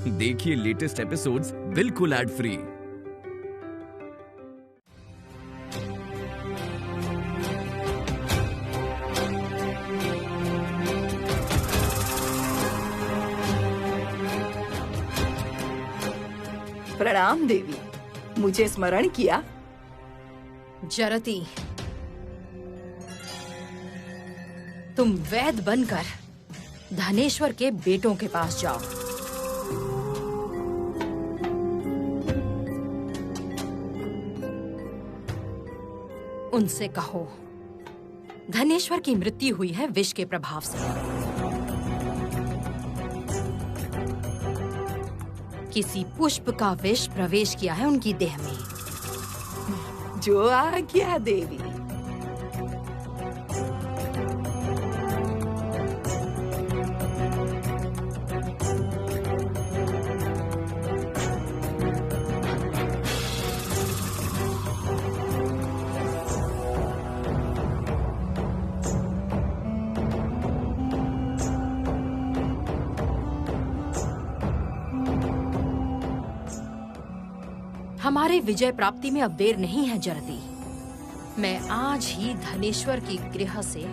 देखिए latest episodes बिल्कुल ad free. प्रणाम देवी, मुझे स्मरण किया? जरती, तुम वैद्य बनकर धनेश्वर के बेटों के पास जाओ। उनसे कहो धनेश्वर की मृत्यु हुई है विष के प्रभाव से। किसी पुष्प का विष प्रवेश किया है उनकी देह में। जो आज्ञा देवी। हमारे विजय प्राप्ति में अब देर नहीं है जरती। मैं आज ही धनेश्वर की गृह से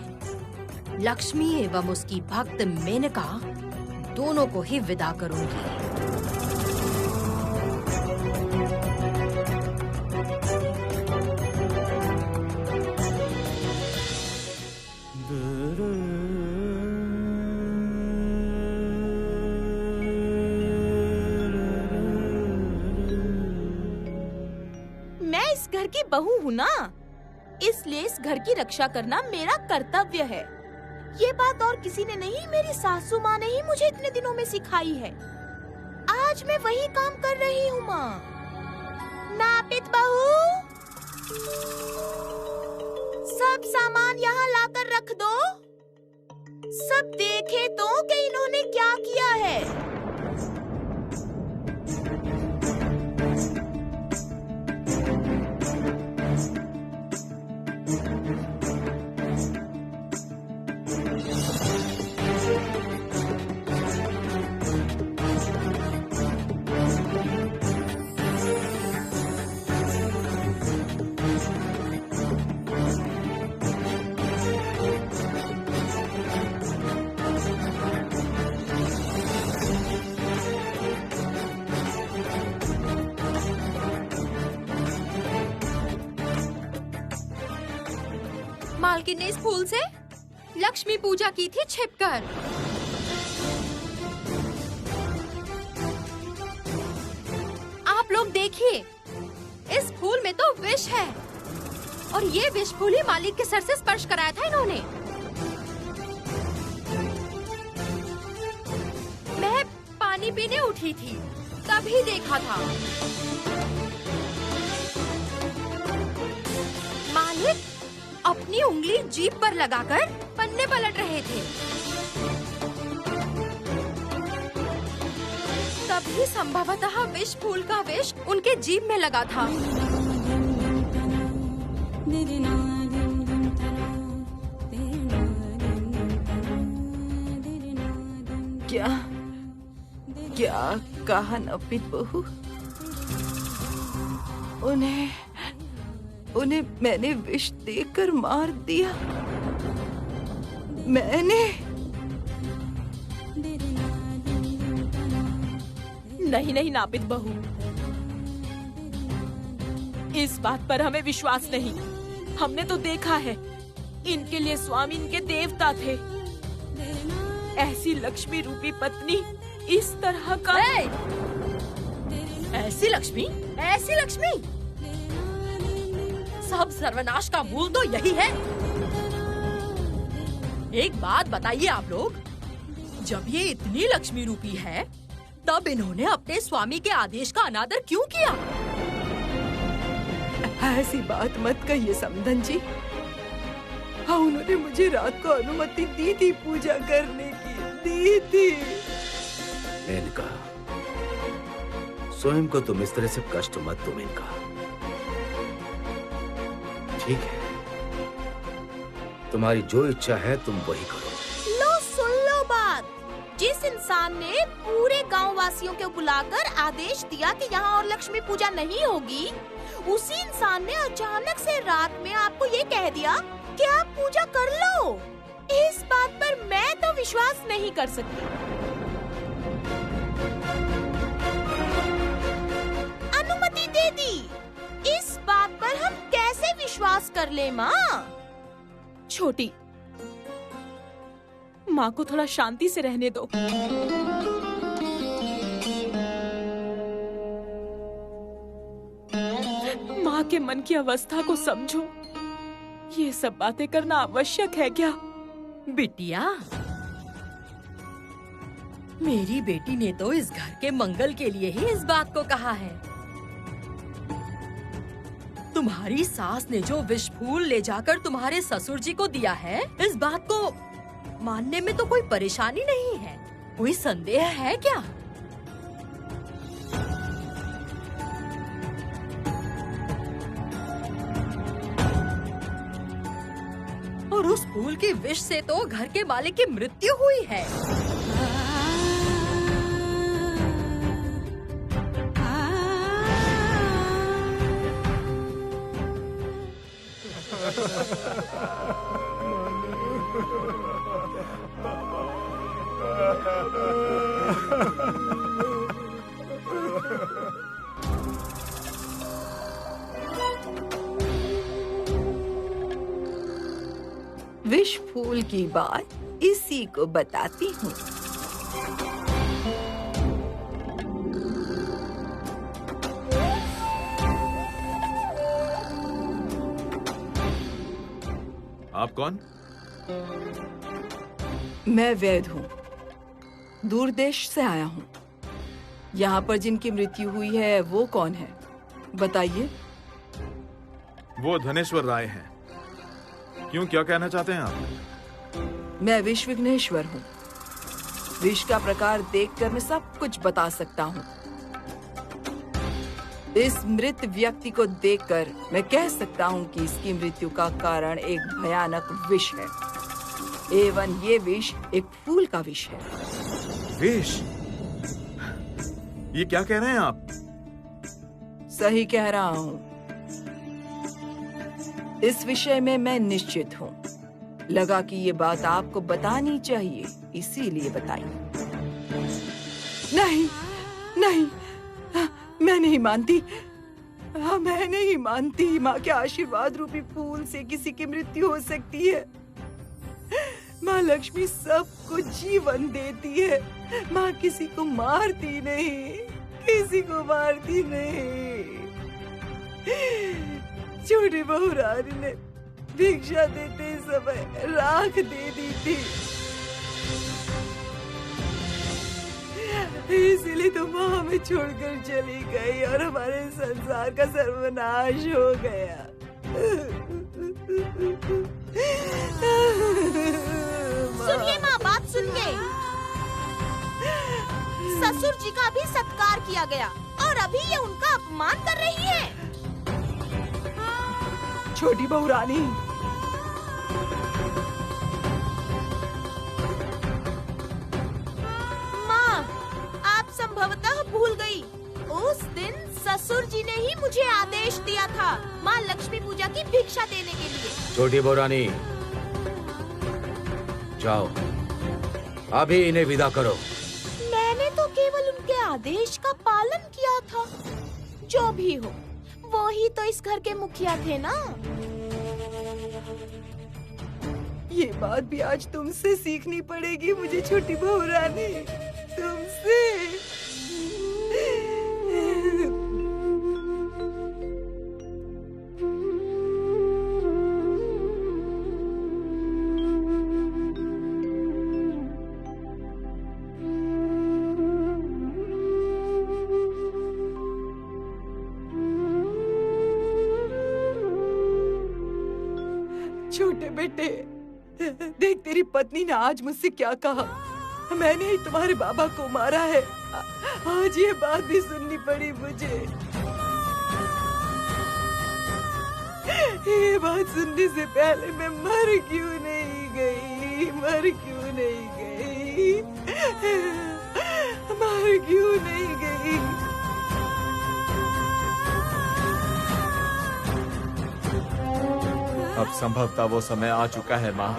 लक्ष्मी एवं उसकी भक्त मेनका दोनों को ही विदा करूंगी। मैं इस घर की बहू हूँ ना, इसलिए इस घर की रक्षा करना मेरा कर्तव्य है। ये बात और किसी ने नहीं, मेरी सासू माँ ने ही मुझे इतने दिनों में सिखाई है। आज मैं वही काम कर रही हूँ माँ। नापित बहू, सब सामान यहाँ लाकर रख दो। सब देखे तो कि इन्होंने क्या किया है। मालकिन ने इस फूल से लक्ष्मी पूजा की थी छिपकर। आप लोग देखिए, इस फूल में तो विष है और ये विष फूल ही मालिक के सर से स्पर्श कराया था इन्होंने। मैं पानी पीने उठी थी, तभी देखा था। मालिक अपनी उंगली जीभ पर लगाकर पन्ने पलट रहे थे। तभी संभवतः विष फूल का विष उनके जीभ में लगा था। क्या क्या कहा नापित बहू? उन्हें मैंने विष देकर मार दिया। मैंने? नहीं नहीं नापित बहू, इस बात पर हमें विश्वास नहीं। हमने तो देखा है, इनके लिए स्वामी इनके देवता थे। ऐसी लक्ष्मी रूपी पत्नी इस तरह का। ऐसी लक्ष्मी, ऐसी लक्ष्मी, सब सर्वनाश का मूल तो यही है। एक बात बताइए आप लोग, जब ये इतनी लक्ष्मी रूपी है, तब इन्होंने अपने स्वामी के आदेश का अनादर क्यों किया? ऐसी बात मत कहिए समधन जी। हाँ, उन्होंने मुझे रात को अनुमति दी थी पूजा करने की, दी थी। मेनका, स्वयं को तुम इस तरह से कष्ट मत दो मेनका। ठीक है, तुम्हारी जो इच्छा है तुम वही करो। लो सुन लो बात। जिस इंसान ने पूरे गांव वासियों को बुलाकर आदेश दिया कि यहाँ और लक्ष्मी पूजा नहीं होगी, उसी इंसान ने अचानक से रात में आपको ये कह दिया कि आप पूजा कर लो। इस बात पर मैं तो विश्वास नहीं कर सकती। अनुमति दे दी, इस बात पर हम कैसे विश्वास कर ले माँ? छोटी, माँ को थोड़ा शांति से रहने दो। माँ के मन की अवस्था को समझो। ये सब बातें करना आवश्यक है क्या? बिटिया, मेरी बेटी ने तो इस घर के मंगल के लिए ही इस बात को कहा है। तुम्हारी सास ने जो विष फूल ले जाकर तुम्हारे ससुर जी को दिया है, इस बात को मानने में तो कोई परेशानी नहीं है। कोई संदेह है क्या? और उस फूल की विष से तो घर के मालिक की मृत्यु हुई है। विष फूल की बात इसी को बताती हूँ। आप कौन? मैं वैद हूँ, दूर देश से आया हूँ। यहाँ पर जिनकी मृत्यु हुई है वो कौन है, बताइए। वो धनेश्वर राय हैं। क्यों, क्या कहना चाहते हैं आप? मैं विष विघ्नेश्वर हूँ। विष का प्रकार देखकर मैं सब कुछ बता सकता हूँ। इस मृत व्यक्ति को देखकर मैं कह सकता हूँ कि इसकी मृत्यु का कारण एक भयानक विष है, एवं ये विष एक फूल का विष है। विष? ये क्या कह रहे हैं आप? सही कह रहा हूँ। इस विषय में मैं निश्चित हूँ। लगा कि ये बात आपको बतानी चाहिए, इसीलिए बताई। नहीं, नहीं, मैं नहीं मानती। मैं नहीं मानती। माँ के आशीर्वाद रूपी फूल से किसी की मृत्यु हो सकती है। माँ लक्ष्मी सबको जीवन देती है। माँ किसी को मारती नहीं, किसी को मारती नहीं। छोटी बहू रानी ने भिक्षा देते समय राख दे दी थी, इसीलिए तो माँ हमें छोड़कर चली गई और हमारे संसार का सर्वनाश हो गया। सुनिए माँ, बात सुनिए। ससुर जी का अभी सत्कार किया गया और अभी ये उनका अपमान कर रही है। छोटी बहू रानी, माँ, आप संभवतः भूल गई। उस दिन ससुर जी ने ही मुझे आदेश दिया था माँ लक्ष्मी पूजा की भिक्षा देने के लिए। छोटी बहू रानी, जाओ, अभी इन्हें विदा करो। मैंने तो केवल उनके आदेश का पालन किया था। जो भी हो, वो ही तो इस घर के मुखिया थे ना। ये बात भी आज तुमसे सीखनी पड़ेगी मुझे, छोटी बहू रानी, तुमसे। छोटे बेटे, देख तेरी पत्नी ने आज मुझसे क्या कहा। मैंने ही तुम्हारे बाबा को मारा है। आज ये बात भी सुननी पड़ी मुझे। ये बात सुनने से पहले मैं मर क्यों नहीं गई, मर क्यों नहीं गई। मर क्यों नहीं गई? अब संभवतः वो समय आ चुका है माँ।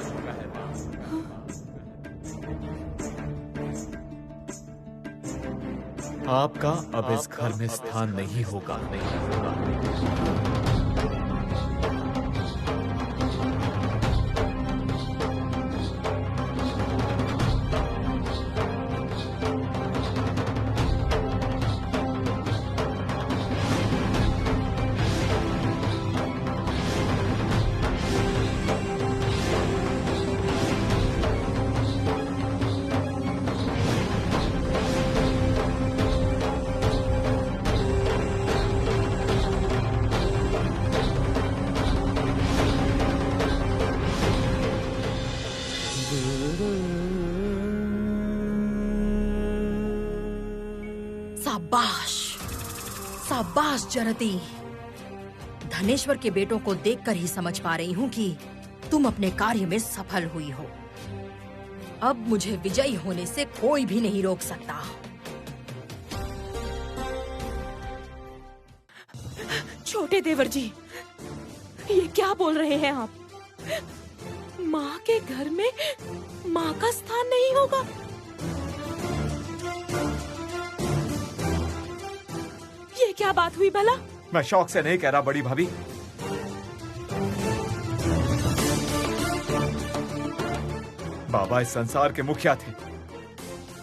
आपका अब इस घर में स्थान नहीं होगा, नहीं होगा। शाबाश, शाबाश जरती। धनेश्वर के बेटों को देखकर ही समझ पा रही हूँ कि तुम अपने कार्य में सफल हुई हो। अब मुझे विजयी होने से कोई भी नहीं रोक सकता। छोटे देवर जी, ये क्या बोल रहे हैं आप? माँ के घर में माँ का स्थान नहीं होगा? ये क्या बात हुई भला? मैं शौक से नहीं कह रहा बड़ी भाभी। बाबा इस संसार के मुखिया थे,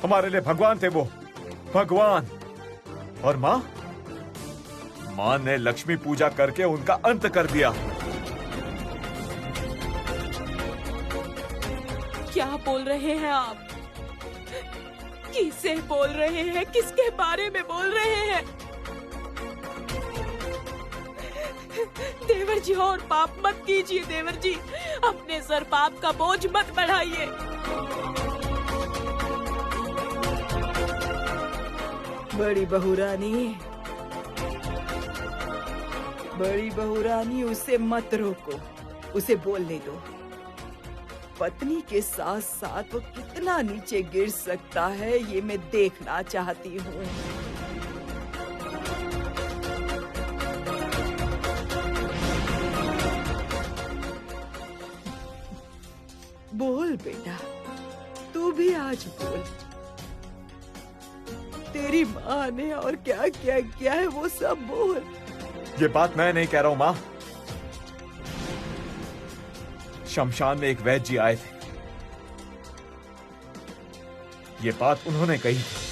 हमारे लिए भगवान थे वो, भगवान। और माँ ने लक्ष्मी पूजा करके उनका अंत कर दिया। क्या बोल रहे हैं आप? किससे बोल रहे हैं? किसके बारे में बोल रहे हैं? देवर जी, और पाप मत कीजिए देवर जी, अपने सर पाप का बोझ मत बढ़ाइए। बड़ी बहू रानी, उसे मत रोको, उसे बोलने दो। पत्नी के साथ साथ वो कितना नीचे गिर सकता है, ये मैं देखना चाहती हूँ। बोल बेटा, तू भी आज बोल। तेरी माँ ने और क्या क्या किया है वो सब बोल। ये बात मैं नहीं कह रहा हूं माँ। शमशान में एक वैद्य जी आए थे, ये बात उन्होंने कही थी।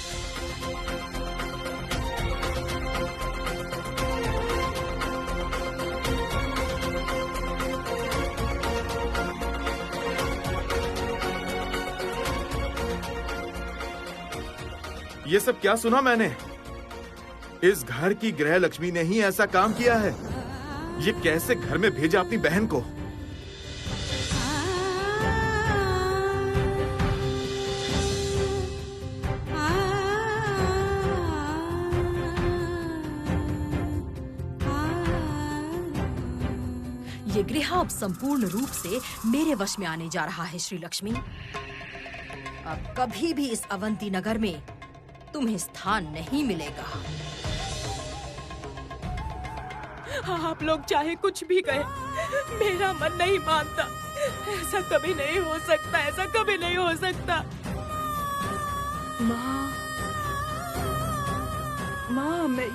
ये सब क्या सुना मैंने? इस घर की गृह लक्ष्मी ने ही ऐसा काम किया है। ये कैसे घर में भेजा अपनी बहन को? ये गृह अब संपूर्ण रूप से मेरे वश में आने जा रहा है श्री लक्ष्मी। अब कभी भी इस अवंती नगर में तुम्हें स्थान नहीं मिलेगा। आप लोग चाहे कुछ भी कहें, मेरा मन नहीं मानता। ऐसा कभी नहीं हो सकता, ऐसा कभी नहीं हो सकता। माँ, मैं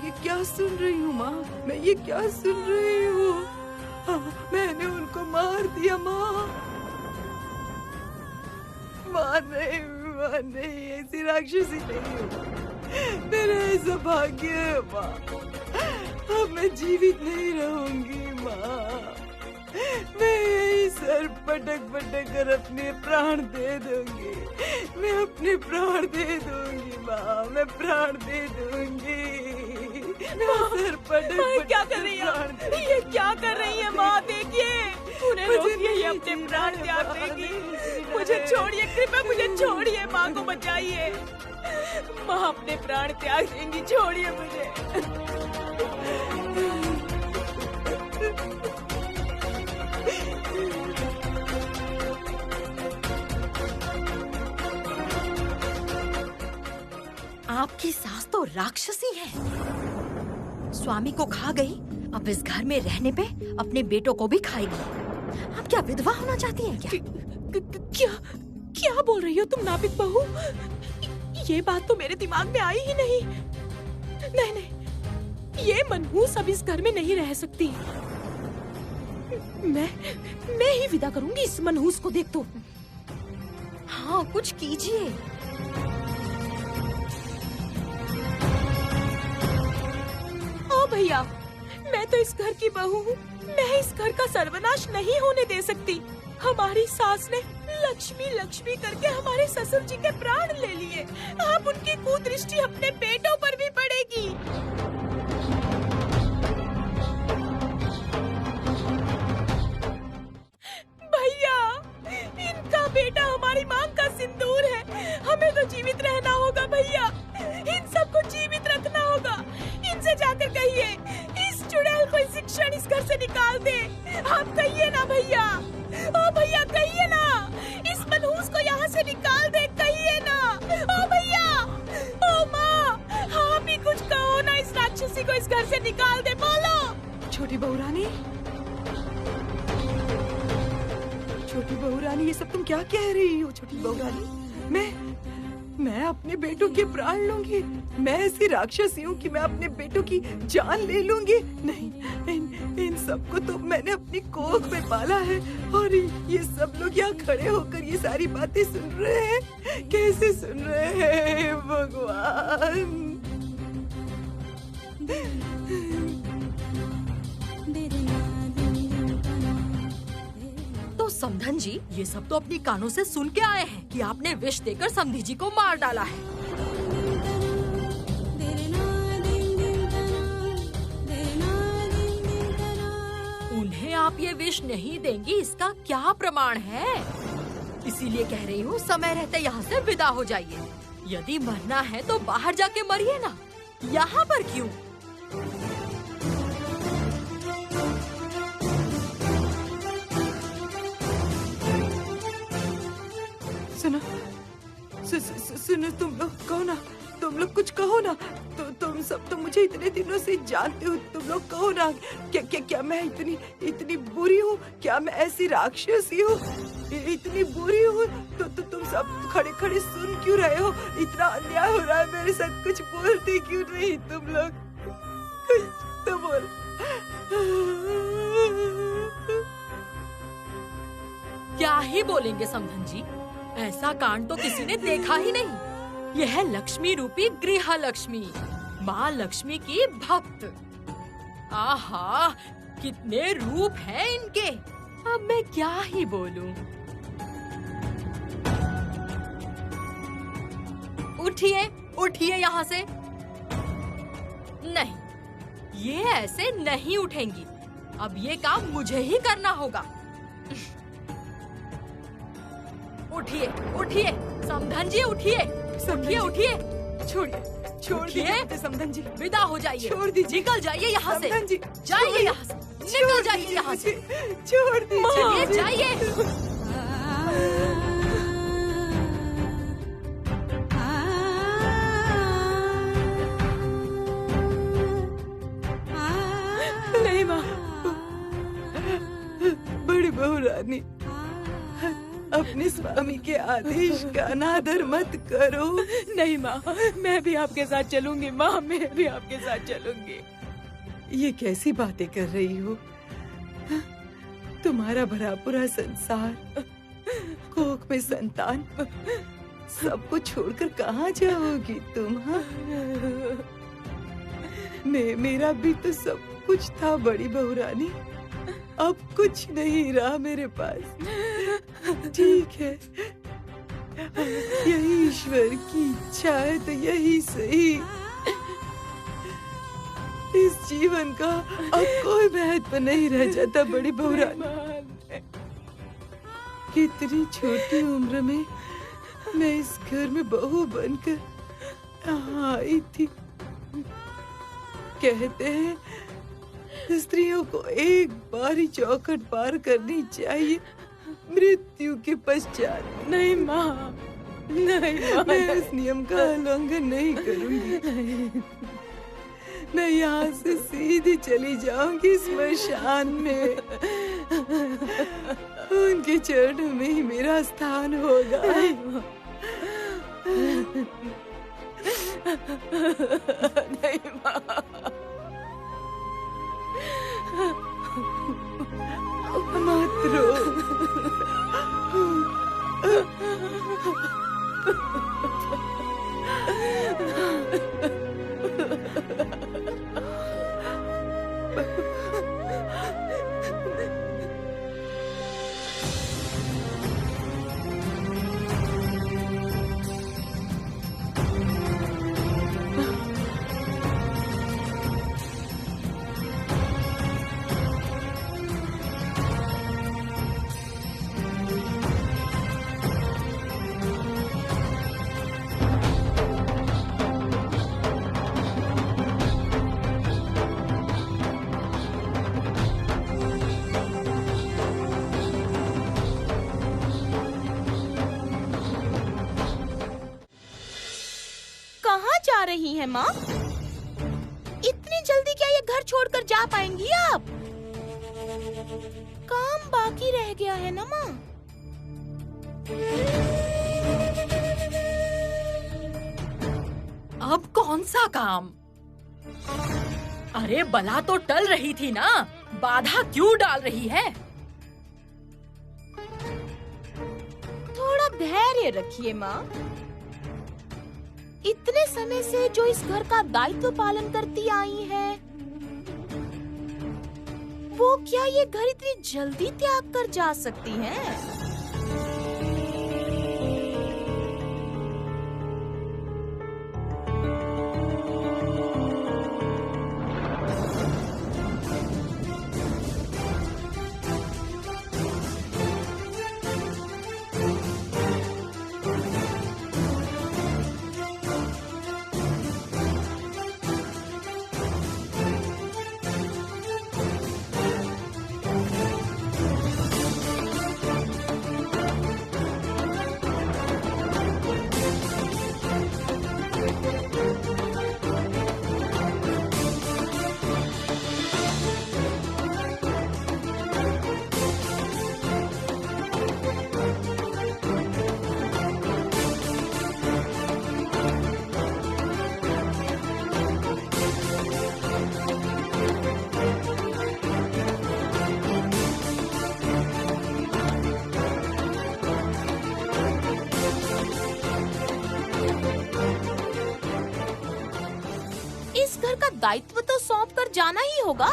ये क्या सुन रही हूँ? माँ, मैं ये क्या सुन रही हूँ? मैंने उनको मार दिया। माँ नहीं, ऐसी राक्षसी नहीं हूँ। मेरा ऐसा भाग्य है माँ, अब मैं जीवित नहीं रहूंगी माँ। मैं यही सर पटक कर अपने प्राण दे दूंगी। मैं अपने प्राण दे दूंगी माँ, मैं प्राण दे दूंगी। मैं सर पटक क्या कर रही है? ये क्या कर रही है माँ? देखिए, उन्हें रोकिए, ये अपने प्राण त्याग देगी। मुझे छोड़िए, कृपया मुझे छोड़िए, माँ को बचाइए। माँ अपने प्राण त्याग देंगी, छोड़िए मुझे। आपकी सास तो राक्षसी है, स्वामी को खा गई, अब इस घर में रहने पे अपने बेटों को भी खाएगी। आप क्या विधवा होना चाहती हैं क्या? क्या क्या बोल रही हो तुम नापित बहू? ये बात तो मेरे दिमाग में आई ही नहीं। नहीं नहीं, ये मनहूस अब इस घर में नहीं रह सकती। मैं ही विदा करूंगी इस मनहूस को। देख तो। हाँ, कुछ कीजिए। ओ भैया, मैं तो इस घर की बहू हूँ, मैं इस घर का सर्वनाश नहीं होने दे सकती। हमारी सास ने लक्ष्मी लक्ष्मी करके हमारे ससुर जी के प्राण ले लिए। अब उनकी कुदृष्टि अपने बेटों पर भी पड़ेगी। भैया, इनका बेटा हमारी मांग का सिंदूर है, हमें तो जीवित रहना होगा भैया। इन सबको जीवित रखना होगा। इनसे जाकर कहिए इस चुड़ैल को इस क्षण इस घर से निकाल दे। आप कहिए ना भैया। ओ भैया कहिए ना, इस मनहूस को यहाँ से निकाल दे, कहिए ना। ओ भैया, ओ माँ, आप ही कुछ कहो ना, इस राक्षसी को इस घर से निकाल दे, बोलो। छोटी बहू रानी, छोटी बहू रानी, ये सब तुम क्या कह रही हो? छोटी बहू रानी, मैं अपने बेटों के प्राण लूंगी? मैं ऐसी राक्षसी हूँ कि मैं अपने बेटों की जान ले लूंगी? नहीं, इन सबको तो मैंने अपनी कोख में पाला है, और ये सब लोग यहाँ खड़े होकर ये सारी बातें सुन रहे हैं। कैसे सुन रहे हैं भगवान? तो समधन जी, ये सब तो अपनी कानों से सुन के आए हैं कि आपने विष देकर समधी जी को मार डाला है। उन्हें आप ये विष नहीं देंगी, इसका क्या प्रमाण है? इसीलिए कह रही हूँ, समय रहते यहाँ से विदा हो जाइए। यदि मरना है तो बाहर जाके मरिए ना, यहाँ पर क्यों? सुनो, सुनो, तुम लोग कहो ना, तुम लोग कुछ कहो ना। तो तुम सब तो मुझे इतने दिनों से जानते हो, तुम लोग कहो ना। क्या मैं इतनी बुरी हूँ? क्या मैं ऐसी राक्षसी हूँ? इतनी बुरी हूँ? तो तुम सब खड़े खड़े सुन क्यों रहे हो? इतना अन्याय हो रहा है मेरे साथ, कुछ बोलते क्यों नहीं तुम लोग? कुछ तो बोल। क्या ही बोलेंगे समधन जी, ऐसा कांड तो किसी ने देखा ही नहीं। यह है लक्ष्मी रूपी गृह लक्ष्मी, माँ लक्ष्मी की भक्त। आहा, कितने रूप हैं इनके। अब मैं क्या ही बोलूं। उठिए, उठिए यहाँ से। नहीं, ये ऐसे नहीं उठेंगी। अब ये काम मुझे ही करना होगा। उठिए, उठिए, समधन जी उठिए, उठिए, उठिए। छोड़िए समधन जी, विदा हो जाइए। छोड़ दीजिए, निकल जाइए यहाँ से। समधन जी, जाइए यहाँ से, निकल जाइए यहाँ से। छोड़ दीजिए, जाइए। नहीं माँ, बड़ी बहू रानी, अपने स्वामी के आदेश का अनादर मत करो। नहीं माँ, मैं भी आपके साथ चलूंगी। माँ, मैं भी आपके साथ चलूंगी। ये कैसी बातें कर रही हो? तुम्हारा भरा पूरा संसार, कोख में संतान, सबको छोड़कर कहाँ जाओगी तुम? हाँ, मेरा भी तो सब कुछ था बड़ी बहू रानी, अब कुछ नहीं रहा मेरे पास। ठीक है, यही ईश्वर की इच्छा है तो यही सही। इस जीवन का अब कोई महत्व नहीं रह जाता बड़ी बहू रानी। कितनी छोटी उम्र में मैं इस घर में बहू बनकर यहाँ आई थी। कहते हैं स्त्रियों को एक बार ही चौखट पार करनी चाहिए मृत्यु के पश्चात। नहीं माँ, नहीं माँ, मैं इस नियम का उल्लंघन नहीं करूंगी। मैं यहाँ से सीधी चली जाऊंगी स्मशान में। उनके चरणों में ही मेरा स्थान होगा। नहीं माँ, मत रो। कहाँ जा रही हैं माँ? इतनी जल्दी क्या ये घर छोड़कर जा पाएंगी आप? काम बाकी रह गया है ना माँ? अब कौन सा काम? अरे बला तो टल रही थी ना, बाधा क्यों डाल रही है? थोड़ा धैर्य रखिए माँ। इतने समय से जो इस घर का दायित्व पालन करती आई है, वो क्या ये घर इतनी जल्दी त्याग कर जा सकती हैं? इस घर का दायित्व तो सौंप कर जाना ही होगा।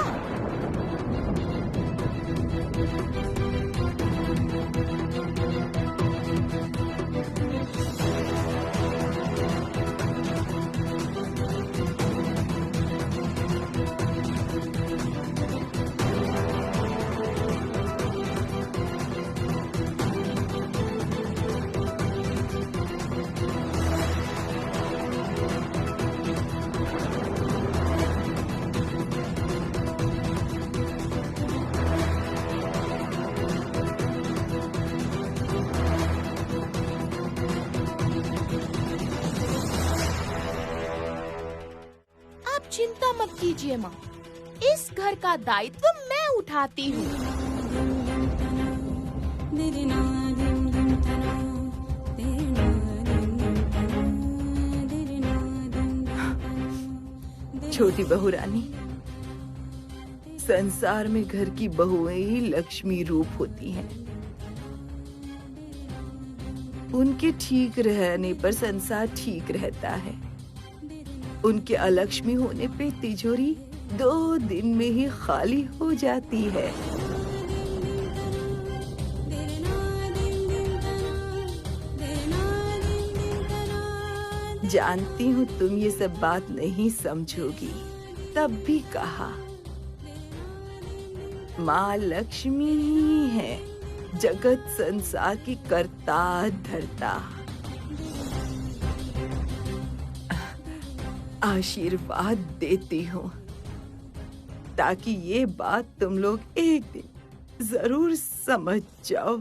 चिंता मत कीजिए माँ, इस घर का दायित्व मैं उठाती हूँ। छोटी बहू रानी, संसार में घर की बहुएं ही लक्ष्मी रूप होती हैं। उनके ठीक रहने पर संसार ठीक रहता है। उनके अलक्ष्मी होने पे तिजोरी 2 दिन में ही खाली हो जाती है। जानती हूँ तुम ये सब बात नहीं समझोगी, तब भी कहा। माँ लक्ष्मी ही है जगत संसार की कर्ता धर्ता। आशीर्वाद देती हूँ ताकि ये बात तुम लोग एक दिन जरूर समझ जाओ।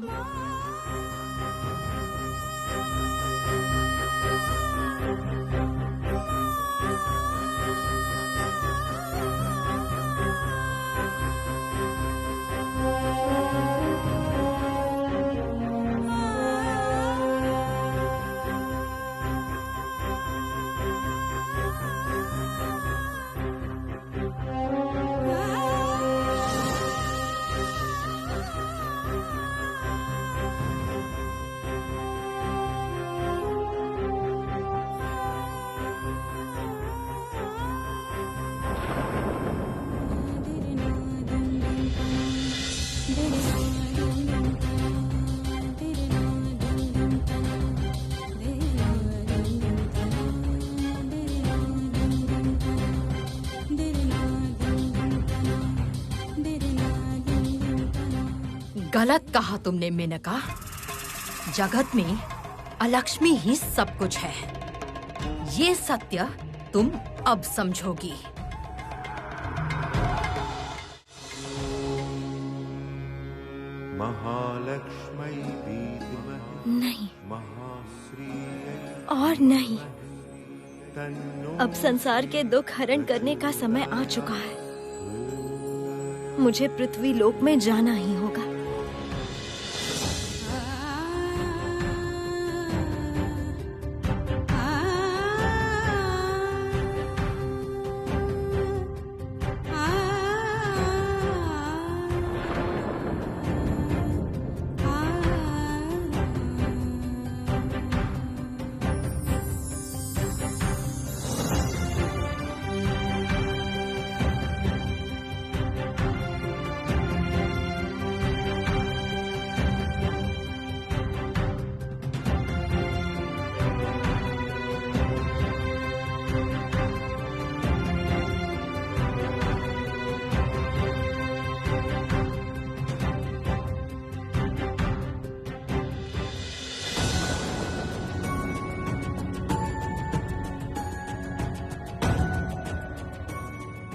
गलत कहा तुमने मेनका। जगत में अलक्ष्मी ही सब कुछ है। ये सत्य तुम अब समझोगी। नहीं और नहीं, अब संसार के दुख हरण करने का समय आ चुका है। मुझे पृथ्वी लोक में जाना ही होगा।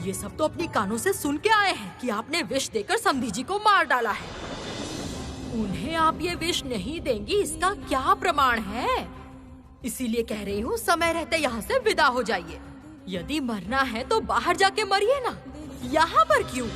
ये सब तो अपनी कानों से सुन के आए हैं कि आपने विष देकर समधी जी को मार डाला है। उन्हें आप ये विष नहीं देंगी, इसका क्या प्रमाण है? इसीलिए कह रही हूँ, समय रहते यहाँ से विदा हो जाइए। यदि मरना है तो बाहर जाके मरिए ना, यहाँ पर क्यों?